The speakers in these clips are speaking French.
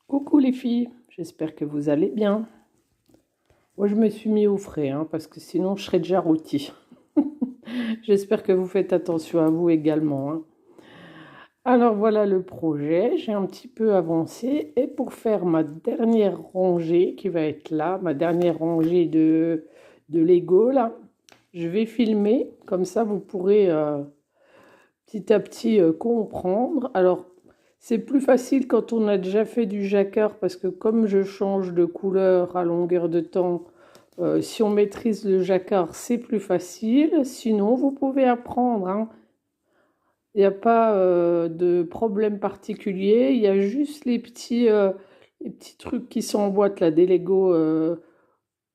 Coucou les filles, j'espère que vous allez bien. Moi je me suis mis au frais parce que sinon je serais déjà rôtie. J'espère que vous faites attention à vous également. Alors voilà le projet, j'ai un petit peu avancé et pour faire ma dernière rangée qui va être là, ma dernière rangée de Lego là, je vais filmer, comme ça vous pourrez petit à petit comprendre. Alors c'est plus facile quand on a déjà fait du jacquard parce que comme je change de couleur à longueur de temps, si on maîtrise le jacquard, c'est plus facile. Sinon, vous pouvez apprendre. Il n'y a pas de problème particulier. Il y a juste les petits trucs qui sont en boîte, là, des Lego,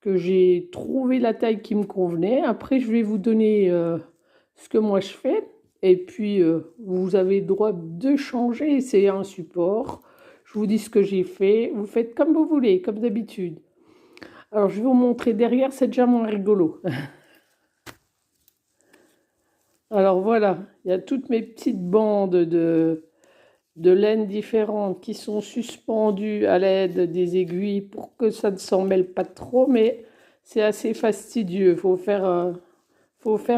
que j'ai trouvé la taille qui me convenait. Après, je vais vous donner ce que moi je fais. Et puis, vous avez le droit de changer. C'est un support. Je vous dis ce que j'ai fait. Vous faites comme vous voulez, comme d'habitude. Alors, je vais vous montrer derrière, c'est déjà moins rigolo. Alors voilà, il y a toutes mes petites bandes de laine différentes qui sont suspendues à l'aide des aiguilles pour que ça ne s'en mêle pas trop, mais c'est assez fastidieux, faut faire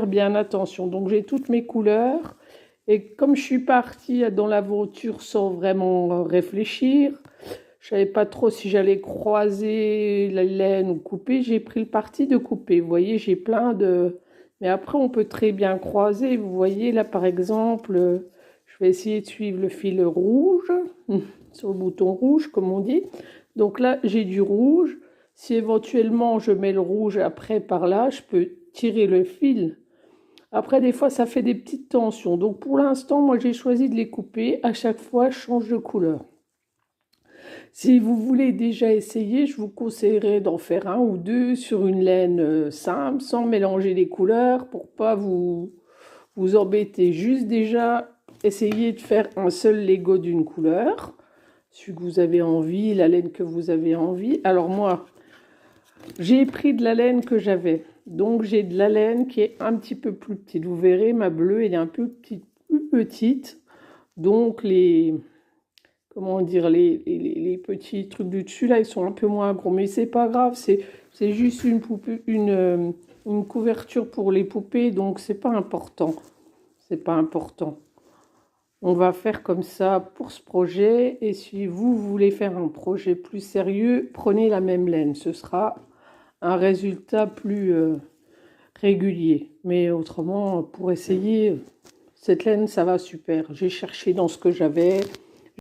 bien attention. Donc j'ai toutes mes couleurs et comme je suis partie dans l'aventure sans vraiment réfléchir, je savais pas trop si j'allais croiser la laine ou couper, j'ai pris le parti de couper. Vous voyez, j'ai plein de... Mais après, on peut très bien croiser. Vous voyez, là, par exemple, je vais essayer de suivre le fil rouge, sur le bouton rouge, comme on dit. Donc là, j'ai du rouge. Si éventuellement je mets le rouge après par là, je peux tirer le fil. Après, des fois, ça fait des petites tensions. Donc pour l'instant, moi, j'ai choisi de les couper. À chaque fois, je change de couleur. Si vous voulez déjà essayer, je vous conseillerais d'en faire un ou deux sur une laine simple, sans mélanger les couleurs, pour pas vous embêter. Juste déjà, essayez de faire un seul Lego d'une couleur, celui que vous avez envie, la laine que vous avez envie. Alors moi, j'ai pris de la laine que j'avais. Donc j'ai de la laine qui est un petit peu plus petite. Vous verrez, ma bleue, elle est un peu plus petite. Donc comment dire, les petits trucs du dessus, là, ils sont un peu moins gros. Mais c'est pas grave, c'est juste une poupée, une couverture pour les poupées, donc c'est pas important. C'est pas important. On va faire comme ça pour ce projet. Et si vous voulez faire un projet plus sérieux, prenez la même laine. Ce sera un résultat plus régulier. Mais autrement, pour essayer, cette laine, ça va super. J'ai cherché dans ce que j'avais.